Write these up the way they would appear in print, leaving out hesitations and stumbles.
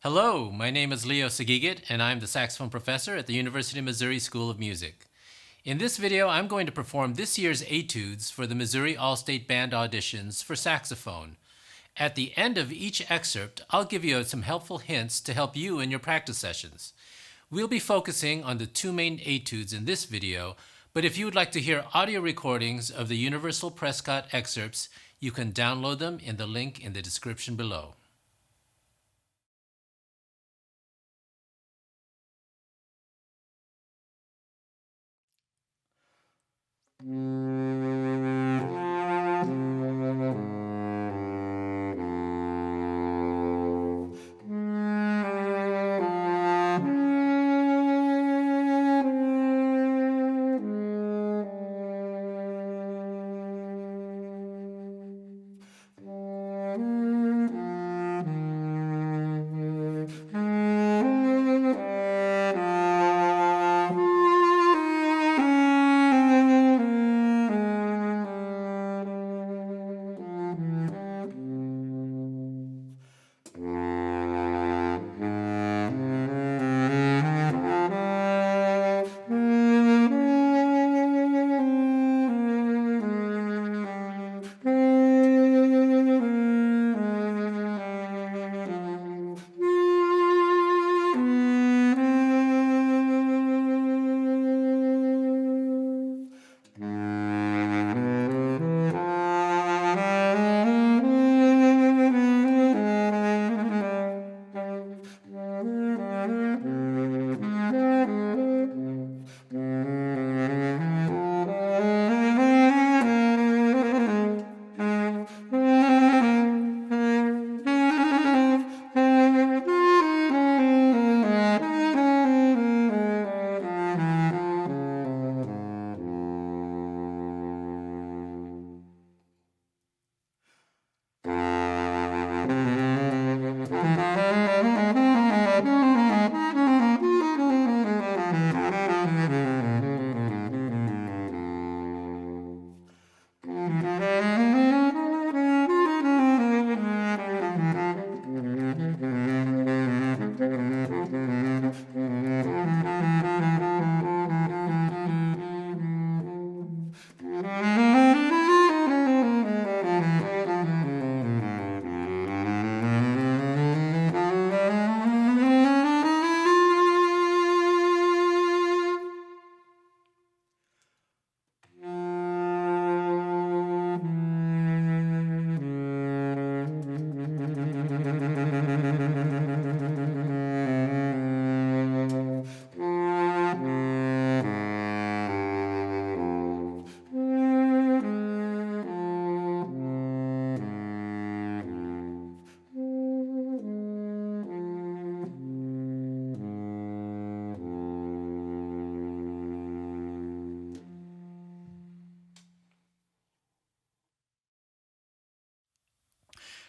Hello, my name is Leo Saguiguit, and I'm the saxophone professor at the University of Missouri School of Music. In this video, I'm going to perform this year's etudes for the Missouri All-State Band auditions for saxophone. At the end of each excerpt, I'll give you some helpful hints to help you in your practice sessions. We'll be focusing on the two main etudes in this video, but if you would like to hear audio recordings of the Universal Prescott excerpts, you can download them in the link in the description below.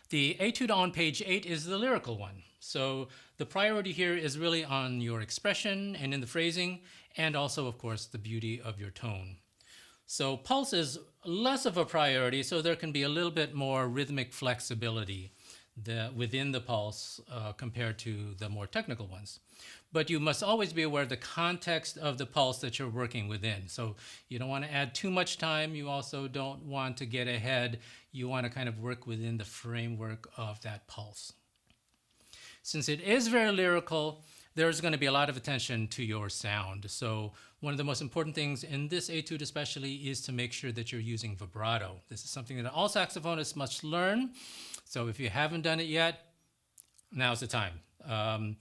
The etude on page 8 is the lyrical one. So the priority here is really on your expression and in the phrasing, and also, of course, the beauty of your tone. So pulse is less of a priority, so there can be a little bit more rhythmic flexibility within the pulse compared to the more technical ones. But you must always be aware of the context of the pulse that you're working within. So you don't want to add too much time. You also don't want to get ahead. You want to kind of work within the framework of that pulse. Since it is very lyrical, there's going to be a lot of attention to your sound. So one of the most important things in this etude especially is to make sure that you're using vibrato. This is something that all saxophonists must learn. So if you haven't done it yet, now's the time. In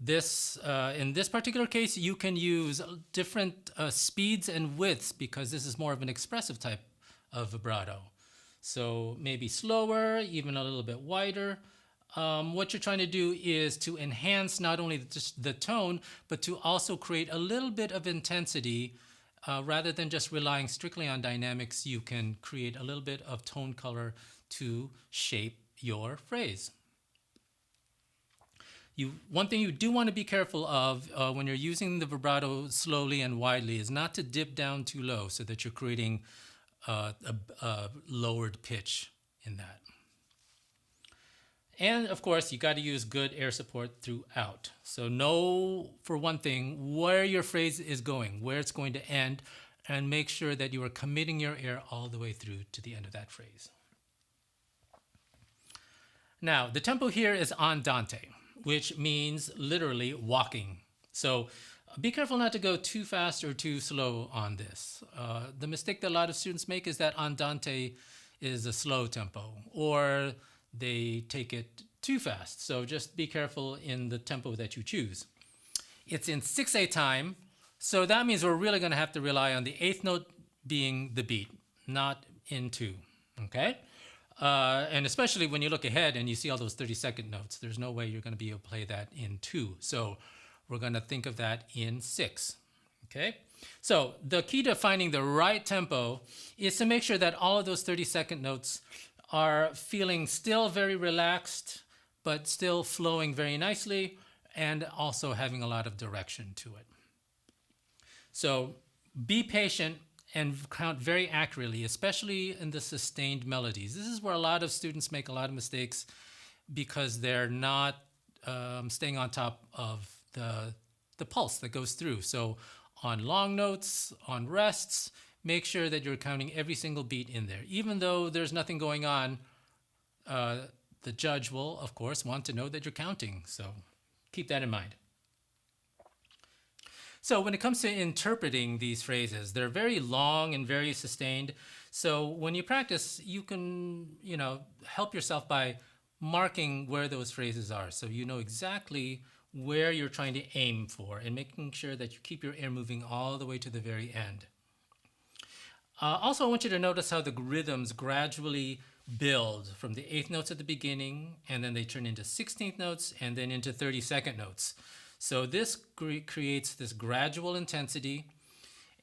this particular case, you can use different speeds and widths because this is more of an expressive type of vibrato. So maybe slower, even a little bit wider. What you're trying to do is to enhance not only just the tone, but to also create a little bit of intensity. Rather than just relying strictly on dynamics, you can create a little bit of tone color to shape your phrase. One thing you do want to be careful of when you're using the vibrato slowly and widely is not to dip down too low so that you're creating a lowered pitch in that. And of course, you got to use good air support throughout. So know, for one thing, where your phrase is going, where it's going to end, and make sure that you are committing your air all the way through to the end of that phrase. Now, the tempo here is andante, which means literally walking. So be careful not to go too fast or too slow on this. The mistake that a lot of students make is that andante is a slow tempo, or they take it too fast. So just be careful in the tempo that you choose. It's in 6/8 time, so that means we're really going to have to rely on the eighth note being the beat, not in 2, okay? And especially when you look ahead and you see all those 30-second notes, there's no way you're going to be able to play that in 2. So we're going to think of that in 6, okay? So the key to finding the right tempo is to make sure that all of those 30-second notes are feeling still very relaxed, but still flowing very nicely, and also having a lot of direction to it. So be patient and count very accurately, especially in the sustained melodies. This is where a lot of students make a lot of mistakes because they're not staying on top of the pulse that goes through. So on long notes, on rests, make sure that you're counting every single beat in there. Even though there's nothing going on, the judge will, of course, want to know that you're counting. So keep that in mind. So when it comes to interpreting these phrases, they're very long and very sustained. So when you practice, you can, help yourself by marking where those phrases are. So you know exactly where you're trying to aim for and making sure that you keep your air moving all the way to the very end. Also, I want you to notice how the rhythms gradually build from the eighth notes at the beginning, and then they turn into 16th notes, and then into 32nd notes. So this creates this gradual intensity,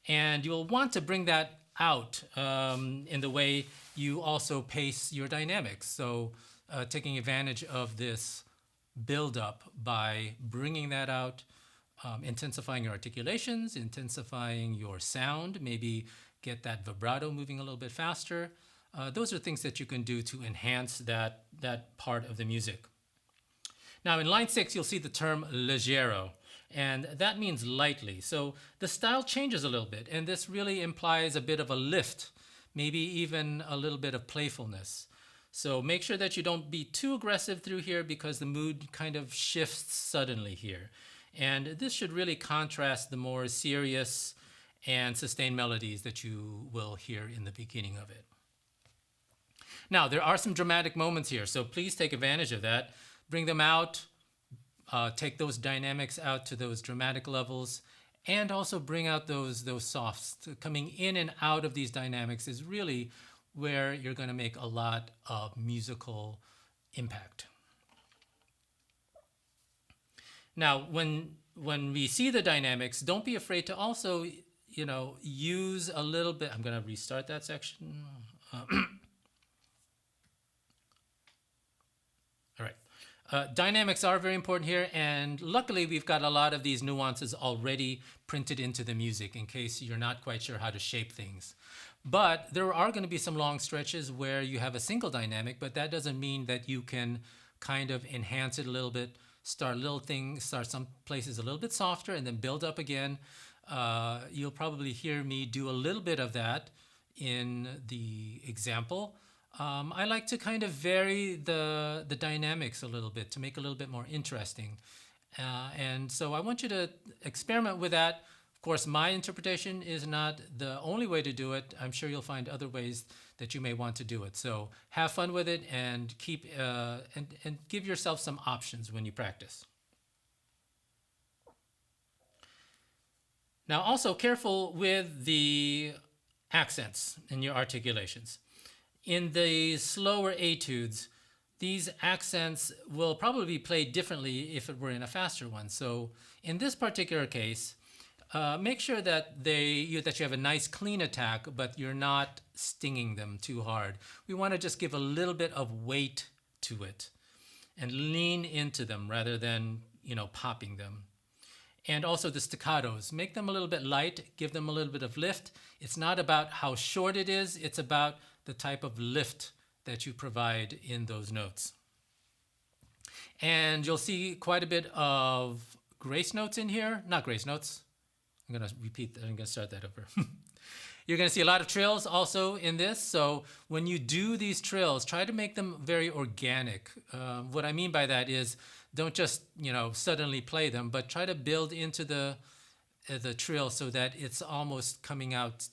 and you'll want to bring that out in the way you also pace your dynamics. So taking advantage of this build-up by bringing that out, intensifying your articulations, intensifying your sound, maybe get that vibrato moving a little bit faster. Those are things that you can do to enhance that part of the music. Now in line 6, you'll see the term leggero, and that means lightly. So the style changes a little bit, and this really implies a bit of a lift, maybe even a little bit of playfulness. So make sure that you don't be too aggressive through here because the mood kind of shifts suddenly here. And this should really contrast the more serious and sustained melodies that you will hear in the beginning of it. Now, there are some dramatic moments here, so please take advantage of that. Bring them out, take those dynamics out to those dramatic levels, and also bring out those softs. Coming in and out of these dynamics is really where you're going to make a lot of musical impact. Now, when we see the dynamics, don't be afraid to also, use a little bit. I'm going to restart that section. All right. Dynamics are very important here, and luckily we've got a lot of these nuances already printed into the music in case you're not quite sure how to shape things. But there are going to be some long stretches where you have a single dynamic, but that doesn't mean that you can kind of enhance it a little bit, start some places a little bit softer and then build up again. You'll probably hear me do a little bit of that in the example. I like to kind of vary the dynamics a little bit to make it a little bit more interesting. And so I want you to experiment with that. Of course, my interpretation is not the only way to do it. I'm sure you'll find other ways that you may want to do it. So have fun with it and keep and give yourself some options when you practice. Now, also careful with the accents in your articulations. In the slower etudes, these accents will probably be played differently if it were in a faster one. So in this particular case, make sure that you have a nice clean attack, but you're not stinging them too hard. We want to just give a little bit of weight to it and lean into them rather than, popping them. And also the staccatos, make them a little bit light, give them a little bit of lift. It's not about how short it is, it's about the type of lift that you provide in those notes. And you'll see quite a bit of grace notes in here. Not grace notes. I'm going to repeat that. I'm going to start that over. You're going to see a lot of trills also in this. So when you do these trills, try to make them very organic. What I mean by that is don't just, suddenly play them, but try to build into the trill so that it's almost coming out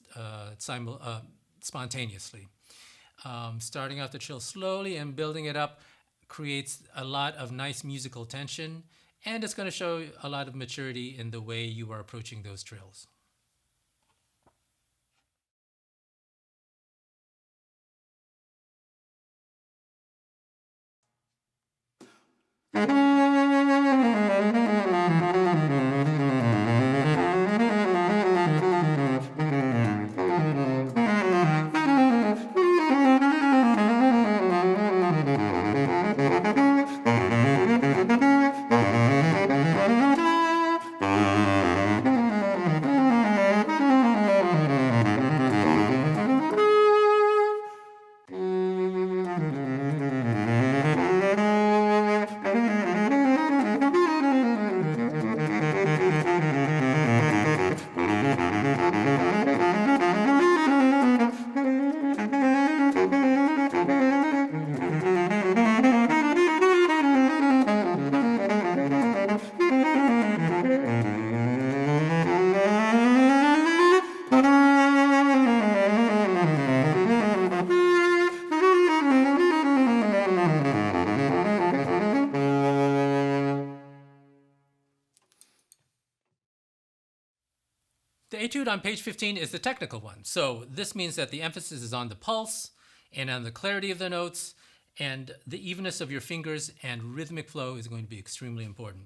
spontaneously. Starting out the trill slowly and building it up creates a lot of nice musical tension, and it's going to show a lot of maturity in the way you are approaching those trills. The etude on page 15 is the technical one. So this means that the emphasis is on the pulse and on the clarity of the notes, and the evenness of your fingers and rhythmic flow is going to be extremely important.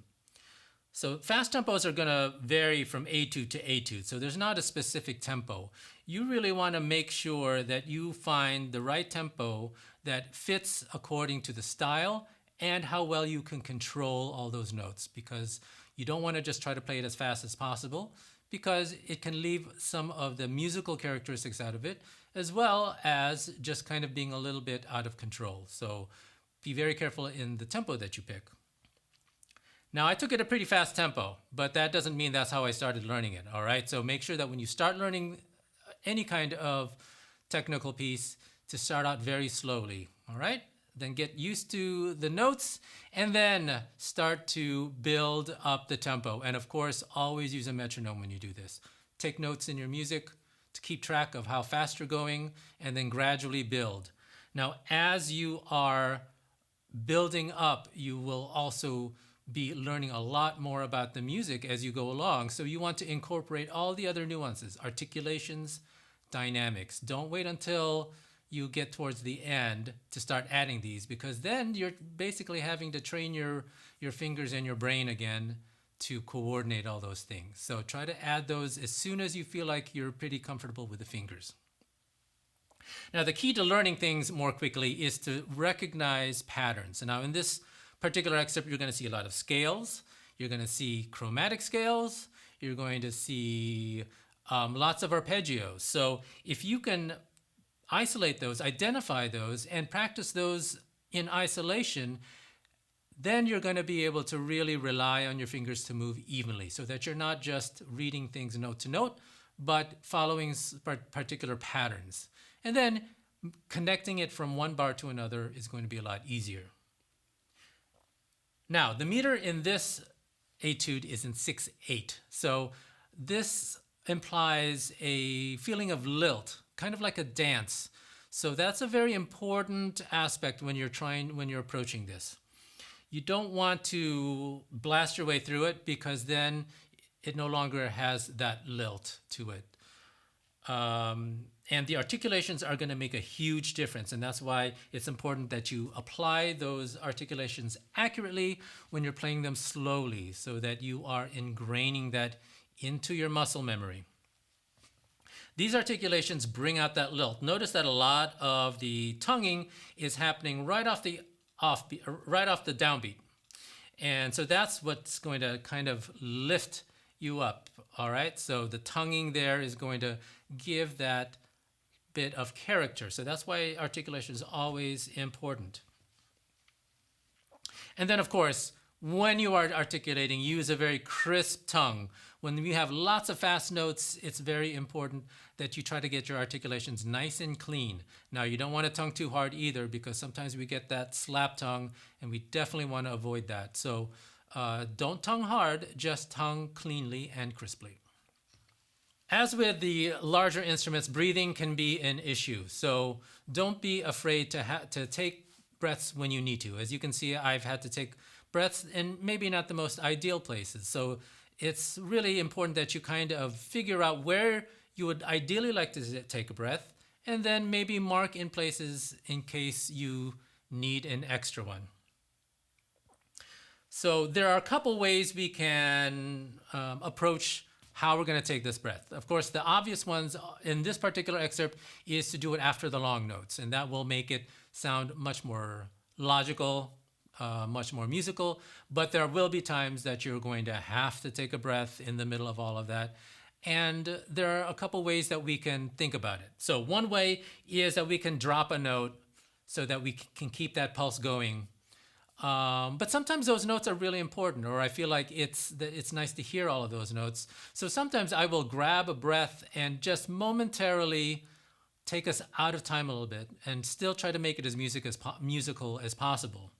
So fast tempos are going to vary from etude to etude. So there's not a specific tempo. You really want to make sure that you find the right tempo that fits according to the style and how well you can control all those notes, because you don't want to just try to play it as fast as possible, because it can leave some of the musical characteristics out of it, as well as just kind of being a little bit out of control. So be very careful in the tempo that you pick. Now, I took it a pretty fast tempo, but that doesn't mean that's how I started learning it, all right? So make sure that when you start learning any kind of technical piece, to start out very slowly, all right? Then get used to the notes, and then start to build up the tempo. And of course, always use a metronome when you do this. Take notes in your music to keep track of how fast you're going, and then gradually build. Now, as you are building up, you will also be learning a lot more about the music as you go along. So you want to incorporate all the other nuances, articulations, dynamics. Don't wait until you get towards the end to start adding these, because then you're basically having to train your fingers and your brain again to coordinate all those things. So try to add those as soon as you feel like you're pretty comfortable with the fingers. Now, the key to learning things more quickly is to recognize patterns. And now in this particular excerpt, you're going to see a lot of scales. You're going to see chromatic scales. You're going to see lots of arpeggios. So if you can isolate those, identify those, and practice those in isolation, then you're going to be able to really rely on your fingers to move evenly, so that you're not just reading things note to note, but following particular patterns. And then connecting it from one bar to another is going to be a lot easier. Now, the meter in this etude is in 6/8. So this implies a feeling of lilt, kind of like a dance. So that's a very important aspect when you're approaching this. You don't want to blast your way through it, because then it no longer has that lilt to it. And the articulations are going to make a huge difference, and that's why it's important that you apply those articulations accurately when you're playing them slowly, so that you are ingraining that into your muscle memory. These articulations bring out that lilt. Notice that a lot of the tonguing is happening right off the downbeat. And so that's what's going to kind of lift you up, all right? So the tonguing there is going to give that bit of character. So that's why articulation is always important. And then, of course, when you are articulating, use a very crisp tongue. When you have lots of fast notes, it's very important that you try to get your articulations nice and clean. Now, you don't want to tongue too hard either, because sometimes we get that slap tongue, and we definitely want to avoid that. So don't tongue hard, just tongue cleanly and crisply. As with the larger instruments, breathing can be an issue. So don't be afraid to take breaths when you need to. As you can see, I've had to take breaths in maybe not the most ideal places. So it's really important that you kind of figure out where you would ideally like to take a breath, and then maybe mark in places in case you need an extra one. So there are a couple ways we can approach how we're going to take this breath. Of course, the obvious ones in this particular excerpt is to do it after the long notes, and that will make it sound much more logical, much more musical. But there will be times that you're going to have to take a breath in the middle of all of that. And there are a couple ways that we can think about it. So one way is that we can drop a note so that we can keep that pulse going. But sometimes those notes are really important, or I feel like it's nice to hear all of those notes. So sometimes I will grab a breath and just momentarily take us out of time a little bit and still try to make it as musical as possible.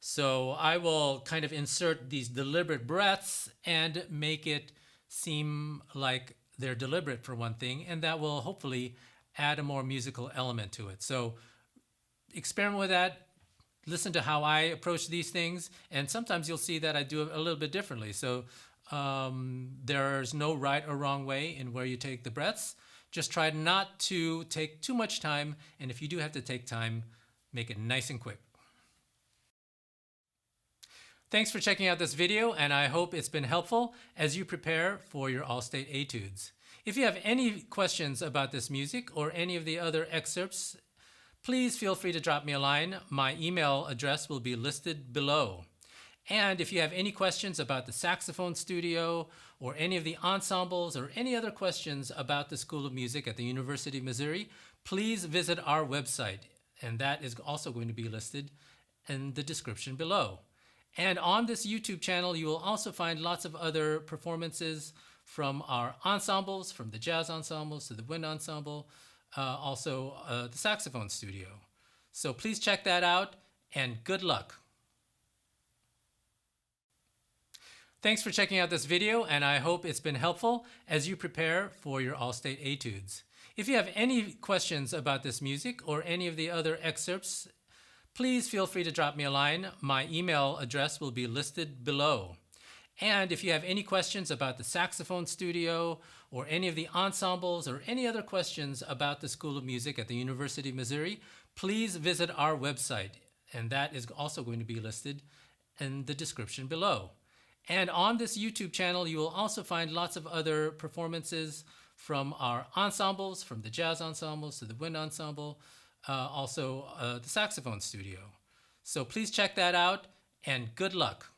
So I will kind of insert these deliberate breaths and make it seem like they're deliberate for one thing, and that will hopefully add a more musical element to it. So experiment with that. Listen to how I approach these things, and sometimes you'll see that I do it a little bit differently. So there's no right or wrong way in where you take the breaths. Just try not to take too much time, and if you do have to take time, make it nice and quick. Thanks for checking out this video, and I hope it's been helpful as you prepare for your All-State Etudes. If you have any questions about this music or any of the other excerpts, please feel free to drop me a line. My email address will be listed below. And if you have any questions about the saxophone studio or any of the ensembles or any other questions about the School of Music at the University of Missouri, please visit our website. And that is also going to be listed in the description below. And on this YouTube channel, you will also find lots of other performances from our ensembles, from the jazz ensembles to the wind ensemble, also the saxophone studio. So please check that out, and good luck. Thanks for checking out this video, and I hope it's been helpful as you prepare for your All-State Etudes. If you have any questions about this music or any of the other excerpts, please feel free to drop me a line. My email address will be listed below. And if you have any questions about the saxophone studio or any of the ensembles or any other questions about the School of Music at the University of Missouri, please visit our website. And that is also going to be listed in the description below. And on this YouTube channel, you will also find lots of other performances from our ensembles, from the jazz ensembles to the wind ensemble, also the saxophone studio. So please check that out, and good luck.